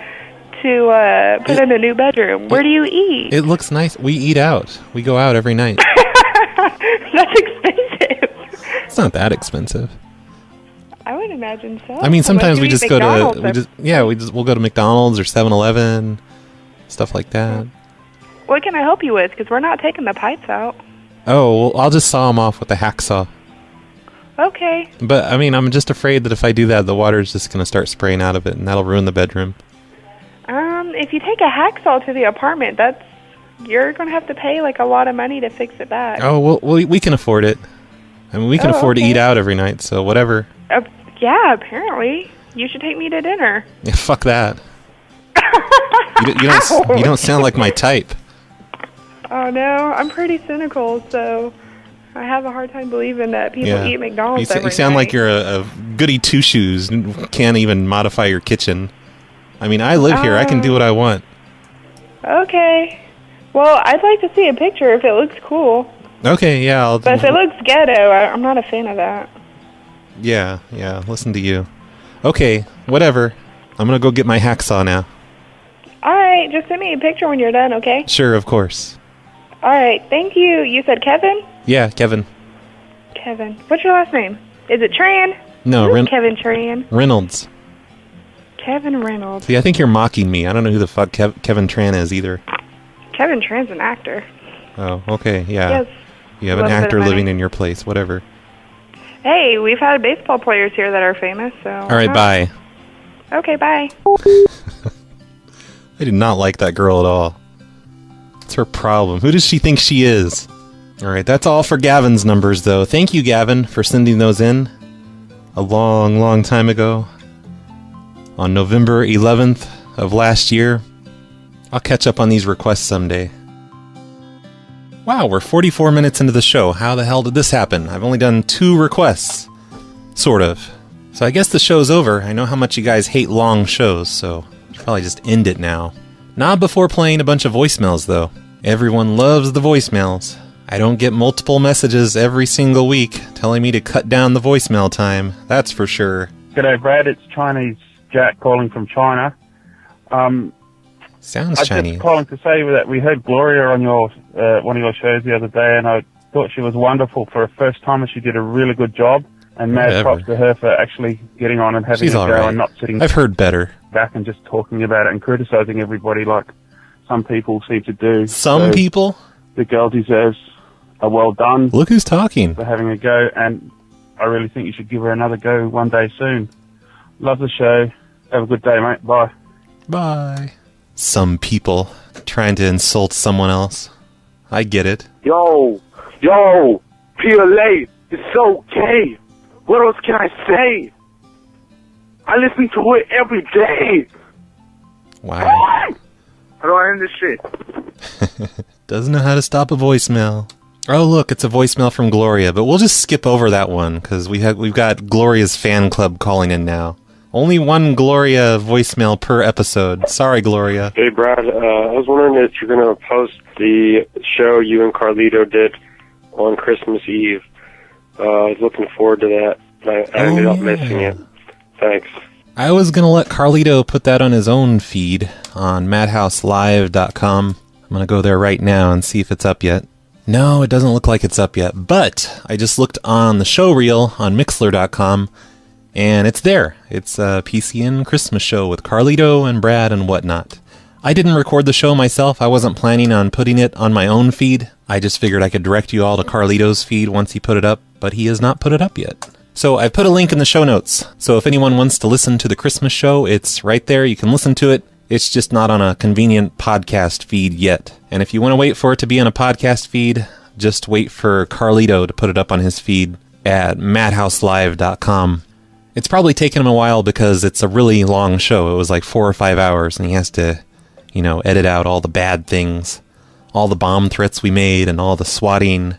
to put in a new bedroom. Where do you eat? It looks nice. We eat out. We go out every night. That's expensive. It's not that expensive. I would imagine so. I mean, sometimes we just go McDonald's to we'll go to McDonald's or 7-Eleven, stuff like that. What can I help you with? Because we're not taking the pipes out. Oh, well, I'll just saw them off with a hacksaw. Okay. But, I mean, I'm just afraid that if I do that, the water's just going to start spraying out of it, and that'll ruin the bedroom. If you take a hacksaw to the apartment, you're going to have to pay, like, a lot of money to fix it back. Oh, well, we can afford it. I mean, we can afford to eat out every night, so whatever. Yeah, apparently. You should take me to dinner. Yeah, fuck that. you don't sound like my type. Oh, no. I'm pretty cynical, so I have a hard time believing that people eat McDonald's every night. You sound like you're a goody two-shoes and can't even modify your kitchen. I mean, I live here. I can do what I want. Okay. Well, I'd like to see a picture if it looks cool. Okay, yeah. But if it looks ghetto, I'm not a fan of that. Yeah, listen to you. Okay, whatever. I'm going to go get my hacksaw now. All right, just send me a picture when you're done, okay? Sure, of course. All right, thank you. You said Kevin? Yeah, Kevin. Kevin. What's your last name? Is it Tran? No, Kevin Tran. Reynolds. Kevin Reynolds. See, I think you're mocking me. I don't know who the fuck Kevin Tran is either. Kevin Tran's an actor. Oh, okay, yeah. Yes. You have an actor living in your place, whatever. Hey, we've had baseball players here that are famous, so... All right, bye. Okay, bye. I did not like that girl at all. What's her problem? Who does she think she is? All right, that's all for Gavin's numbers, though. Thank you, Gavin, for sending those in a long, long time ago. On November 11th of last year. I'll catch up on these requests someday. Wow, we're 44 minutes into the show. How the hell did this happen? I've only done 2 requests. Sort of. So I guess the show's over. I know how much you guys hate long shows, so I should probably just end it now. Not before playing a bunch of voicemails, though. Everyone loves the voicemails. I don't get multiple messages every single week telling me to cut down the voicemail time. That's for sure. G'day, Brad. It's Chinese Jack calling from China. Sounds I'm Chinese. just calling to say that we heard Gloria on your one of your shows the other day, and I thought she was wonderful for a first timer. She did a really good job, and mad props to her for actually getting on and having a go and not sitting. I've heard better. Back and just talking about it and criticizing everybody like some people seem to do. Some people? The girl deserves a well done. Look who's talking. For having a go, and I really think you should give her another go one day soon. Love the show. Have a good day, mate. Bye. Bye. Some people trying to insult someone else. I get it. Yo, PLA, it's so gay. What else can I say? I listen to it every day. Wow. How do I end this shit? Doesn't know how to stop a voicemail. Oh, look, it's a voicemail from Gloria, but we'll just skip over that one because we've got Gloria's fan club calling in now. Only one Gloria voicemail per episode. Sorry, Gloria. Hey, Brad. I was wondering if you're going to post the show you and Carlito did on Christmas Eve. I was looking forward to that. I ended up missing it. Thanks. I was going to let Carlito put that on his own feed on madhouselive.com. I'm going to go there right now and see if it's up yet. No, it doesn't look like it's up yet, but I just looked on the show reel on Mixlr.com, and it's there. It's a PCN Christmas show with Carlito and Brad and whatnot. I didn't record the show myself. I wasn't planning on putting it on my own feed. I just figured I could direct you all to Carlito's feed once he put it up, but he has not put it up yet. So I put a link in the show notes. So if anyone wants to listen to the Christmas show, it's right there. You can listen to it. It's just not on a convenient podcast feed yet. And if you want to wait for it to be on a podcast feed, just wait for Carlito to put it up on his feed at madhouselive.com. It's probably taken him a while because it's a really long show. It was like 4 or 5 hours, and he has to, edit out all the bad things, all the bomb threats we made, and all the swatting.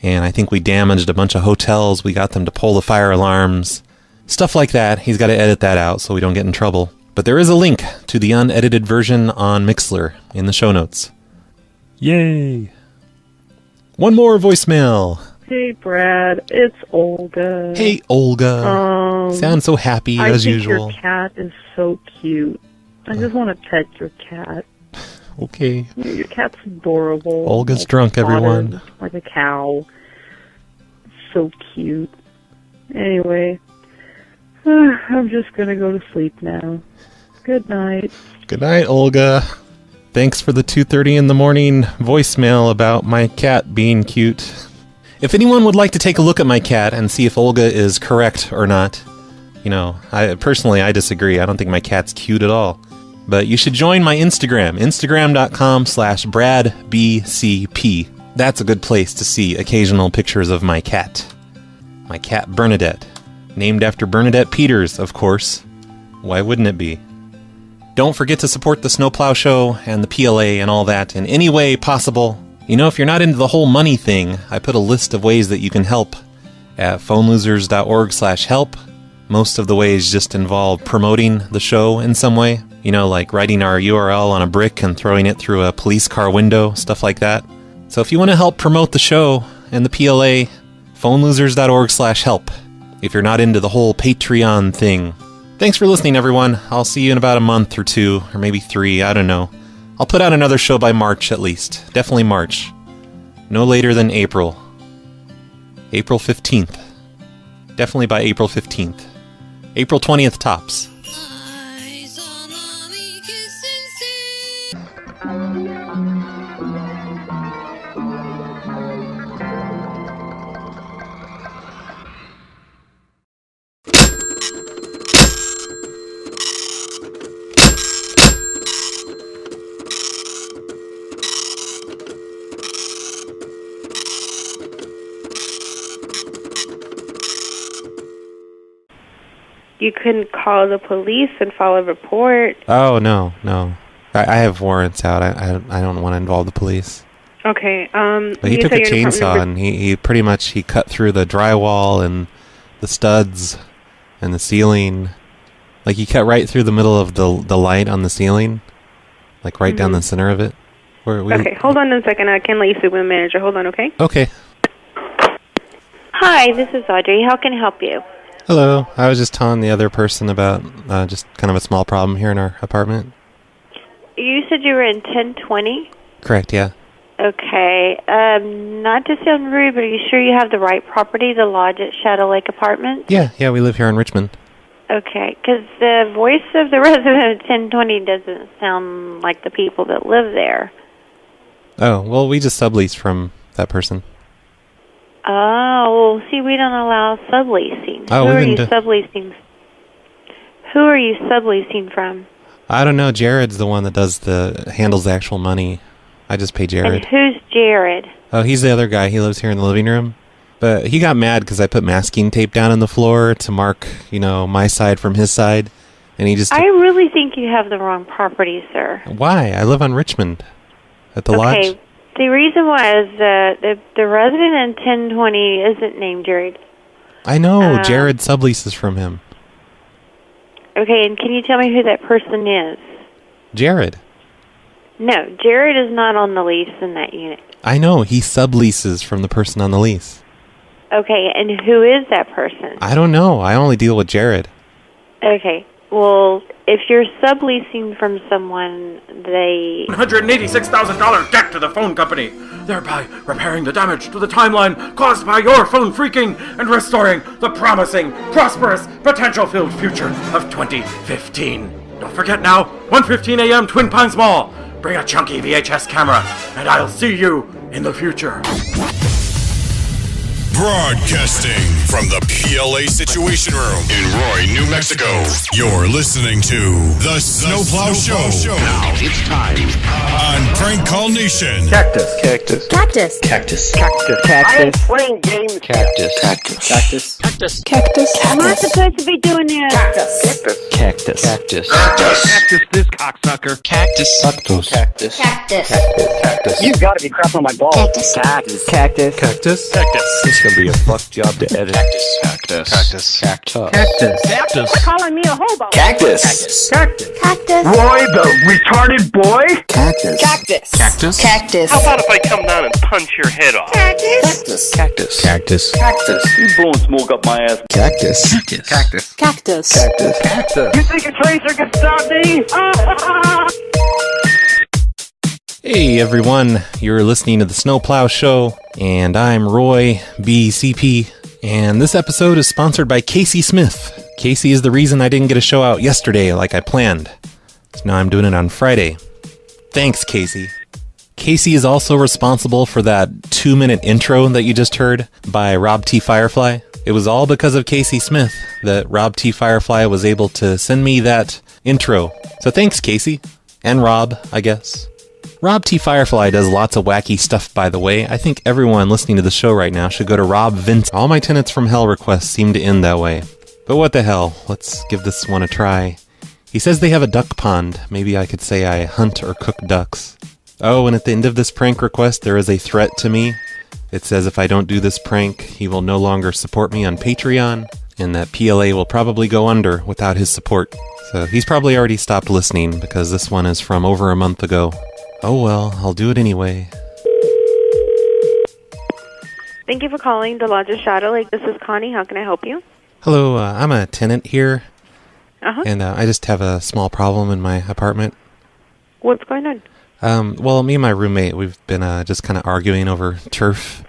And I think we damaged a bunch of hotels. We got them to pull the fire alarms. Stuff like that. He's got to edit that out so we don't get in trouble. But there is a link to the unedited version on Mixlr in the show notes. Yay! One more voicemail. Hey, Brad. It's Olga. Hey, Olga. Sound so happy as usual. I think your cat is so cute. I just want to pet your cat. Okay. Your cat's adorable. Olga's drunk, everyone. Like a cow. So cute. Anyway, I'm just going to go to sleep now. Good night. Good night, Olga. Thanks for the 2:30 in the morning voicemail about my cat being cute. If anyone would like to take a look at my cat and see if Olga is correct or not, I disagree. I don't think my cat's cute at all. But you should join my Instagram, instagram.com/BradBCP. That's a good place to see occasional pictures of my cat. My cat Bernadette. Named after Bernadette Peters, of course. Why wouldn't it be? Don't forget to support the Snowplow Show and the PLA and all that in any way possible. If you're not into the whole money thing, I put a list of ways that you can help at phonelosers.org/help. Most of the ways just involve promoting the show in some way. Like writing our URL on a brick and throwing it through a police car window, stuff like that. So if you want to help promote the show and the PLA, phonelosers.org/help. If you're not into the whole Patreon thing. Thanks for listening, everyone. I'll see you in about a month or 2, or maybe 3, I don't know. I'll put out another show by March at least. Definitely March. No later than April. April 15th. Definitely by April 15th. April 20th tops. You couldn't call the police and file a report. Oh, no. I have warrants out. I don't want to involve the police. Okay, But he took a chainsaw and he pretty much cut through the drywall and the studs and the ceiling. Like he cut right through the middle of the light on the ceiling. Like right down the center of it. Okay, hold on a second. I can let you speak with the manager. Hold on, okay? Okay. Hi, this is Audrey. How can I help you? Hello. I was just telling the other person about just kind of a small problem here in our apartment. You said you were in 1020? Correct, yeah. Okay. Not to sound rude, but are you sure you have the right property to lodge at Shadow Lake Apartments? Yeah, we live here in Richmond. Okay, because the voice of the resident of 1020 doesn't sound like the people that live there. Oh, well, we just sublease from that person. Oh, well, see, we don't allow subleasing. Oh, Who are you subleasing? who are you subleasing from? I don't know. Jared's the one that handles the actual money. I just pay Jared. And who's Jared? Oh, he's the other guy. He lives here in the living room. But he got mad because I put masking tape down on the floor to mark, my side from his side. And he just... I really think you have the wrong property, sir. Why? I live on Richmond. At the lodge. Okay. The reason why is that the resident in 1020 isn't named Jared. I know. Jared subleases from him. Okay, and can you tell me who that person is? Jared. No, Jared is not on the lease in that unit. I know. He subleases from the person on the lease. Okay, and who is that person? I don't know. I only deal with Jared. Okay, well, if you're subleasing from someone, they... $186,000 debt to the phone company, thereby repairing the damage to the timeline caused by your phone freaking and restoring the promising, prosperous, potential-filled future of 2015. Don't forget now, 1:15 a.m. Twin Pines Mall. Bring a chunky VHS camera, and I'll see you in the future. Broadcasting from the PLA Situation Room in Roy, New Mexico. You're listening to The Snowplow Show. Now it's time on Prank Call Nation. Cactus. Cactus. Cactus. I am playing games. Cactus. Am I supposed to be doing this? Cactus. Cactus this cocksucker. Cactus. You gotta be crapping on my balls. Cactus. It's gonna be a fuck job to edit. Cactus. Quit calling me a hobo. Cactus. Roy, the retarded boy. Cactus. How about if I come down and punch your head off? Cactus. You blowing smoke up my ass. Cactus. You think a tracer can stop me? Hey everyone, you're listening to the Snowplow Show, and I'm Roy, BCP, and this episode is sponsored by Casey Smith. Casey is the reason I didn't get a show out yesterday like I planned. So now I'm doing it on Friday. Thanks, Casey. Casey is also responsible for that 2-minute intro that you just heard by Rob T. Firefly. It was all because of Casey Smith that Rob T. Firefly was able to send me that intro. So thanks, Casey. And Rob, I guess. Rob T. Firefly does lots of wacky stuff, by the way. I think everyone listening to the show right now should go to Rob Vince. All my Tenants from Hell requests seem to end that way. But what the hell, let's give this one a try. He says they have a duck pond. Maybe I could say I hunt or cook ducks. Oh, and at the end of this prank request, there is a threat to me. It says if I don't do this prank, he will no longer support me on Patreon, and that PLA will probably go under without his support. So he's probably already stopped listening, because this one is from over a month ago. Oh well, I'll do it anyway. Thank you for calling the Lodge of Shadow Lake. This is Connie. How can I help you? Hello, I'm a tenant here, Uh-huh. and I just have a small problem in my apartment. What's going on? Well, me and my roommate, we've been just kind of arguing over turf,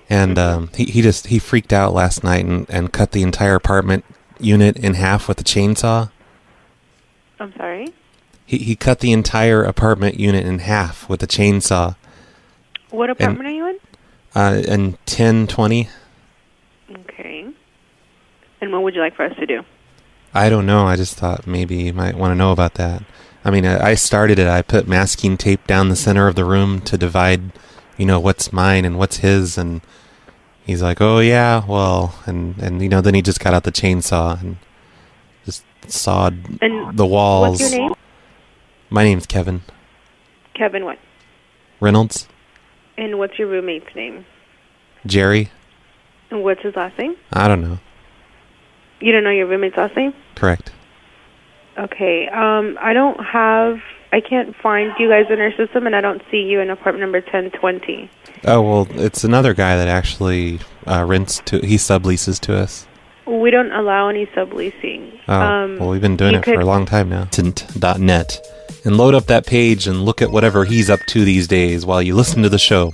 and he freaked out last night and cut the entire apartment unit in half with a chainsaw. I'm sorry? He cut the entire apartment unit in half with a chainsaw. What apartment are you in? In 1020. Okay. And what would you like for us to do? I don't know. I just thought maybe you might want to know about that. I mean, I started it. I put masking tape down the center of the room to divide, what's mine and what's his. And he's like, oh, yeah, well. And then he just got out the chainsaw and just sawed the walls. What's your name? My name's Kevin. Kevin what? Reynolds. And what's your roommate's name? Jerry. And what's his last name? I don't know. You don't know your roommate's last name? Correct. Okay. I can't find you guys in our system, and I don't see you in apartment number 1020. Oh, well, it's another guy that actually he subleases to us. We don't allow any subleasing. Oh, well, we've been doing it for a long time now. Tint.net. And load up that page and look at whatever he's up to these days while you listen to the show.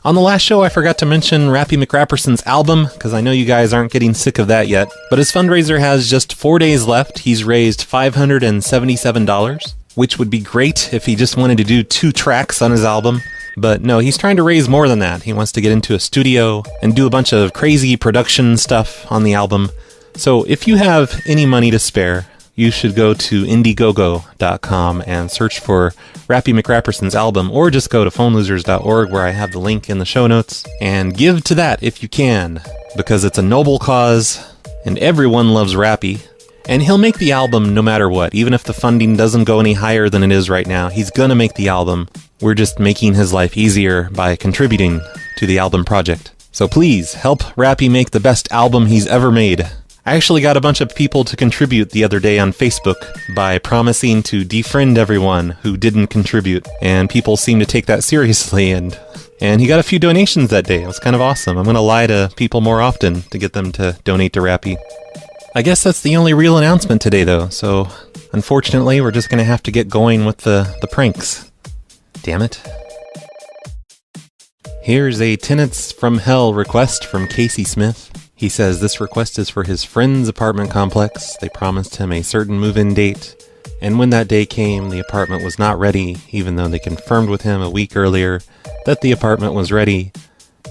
On the last show, I forgot to mention Rappy McRapperson's album, because I know you guys aren't getting sick of that yet. But his fundraiser has just 4 days left. He's raised $577, which would be great if he just wanted to do 2 tracks on his album. But no, he's trying to raise more than that. He wants to get into a studio and do a bunch of crazy production stuff on the album. So if you have any money to spare, you should go to Indiegogo.com and search for Rappy McRapperson's album, or just go to phonelosers.org where I have the link in the show notes, and give to that if you can, because it's a noble cause, and everyone loves Rappy. And he'll make the album no matter what, even if the funding doesn't go any higher than it is right now. He's gonna make the album. We're just making his life easier by contributing to the album project. So please, help Rappy make the best album he's ever made. I actually got a bunch of people to contribute the other day on Facebook by promising to defriend everyone who didn't contribute, and people seem to take that seriously, and he got a few donations that day. It was kind of awesome. I'm going to lie to people more often to get them to donate to Rappy. I guess that's the only real announcement today, though, so unfortunately we're just going to have to get going with the pranks. Damn it. Here's a Tenants from Hell request from Casey Smith. He says this request is for his friend's apartment complex. They promised him a certain move-in date, and when that day came, the apartment was not ready, even though they confirmed with him a week earlier that the apartment was ready.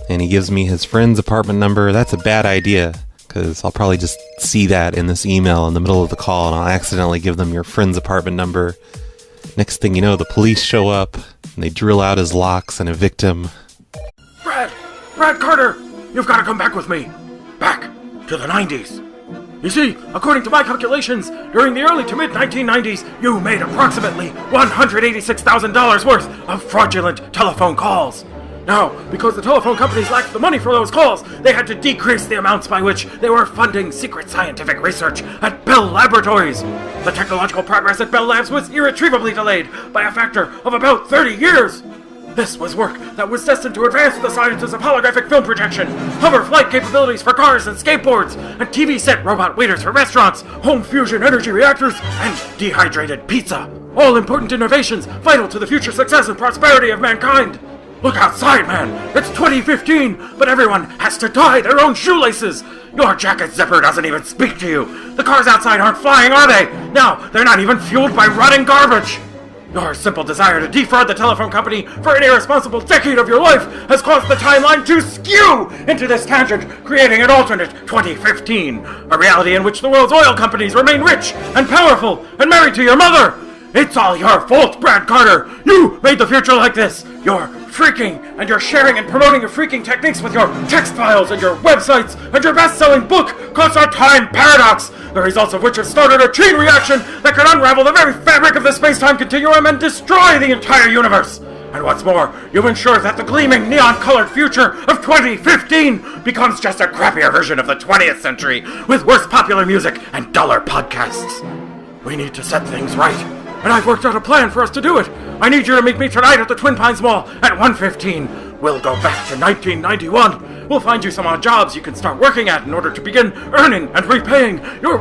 And he gives me his friend's apartment number. That's a bad idea, because I'll probably just see that in this email in the middle of the call, and I'll accidentally give them your friend's apartment number. Next thing you know, the police show up, and they drill out his locks and evict him. Brad Carter! You've got to come back with me! Back to the 90s. You see, according to my calculations, during the early to mid-1990s, you made approximately $186,000 worth of fraudulent telephone calls. Now, because the telephone companies lacked the money for those calls, they had to decrease the amounts by which they were funding secret scientific research at Bell Laboratories. The technological progress at Bell Labs was irretrievably delayed by a factor of about 30 years. This was work that was destined to advance the sciences of holographic film projection, hover flight capabilities for cars and skateboards, and TV set robot waiters for restaurants, home fusion energy reactors, and dehydrated pizza. All important innovations vital to the future success and prosperity of mankind. Look outside, man! It's 2015, but everyone has to tie their own shoelaces! Your jacket zipper doesn't even speak to you! The cars outside aren't flying, are they? Now, they're not even fueled by rotting garbage! Your simple desire to defraud the telephone company for an irresponsible decade of your life has caused the timeline to skew into this tangent, creating an alternate 2015, a reality in which the world's oil companies remain rich and powerful and married to your mother! It's all your fault, Brad Carter! You made the future like this! You're freaking, and you're sharing and promoting your freaking techniques with your text files and your websites, and your best-selling book caused our time paradox, the results of which have started a chain reaction that could unravel the very fabric of the space-time continuum and destroy the entire universe! And what's more, you've ensured that the gleaming neon-colored future of 2015 becomes just a crappier version of the 20th century, with worse popular music and duller podcasts. We need to set things right. And I've worked out a plan for us to do it. I need you to meet me tonight at the Twin Pines Mall at 1:15. We'll go back to 1991. We'll find you some odd jobs you can start working at in order to begin earning and repaying your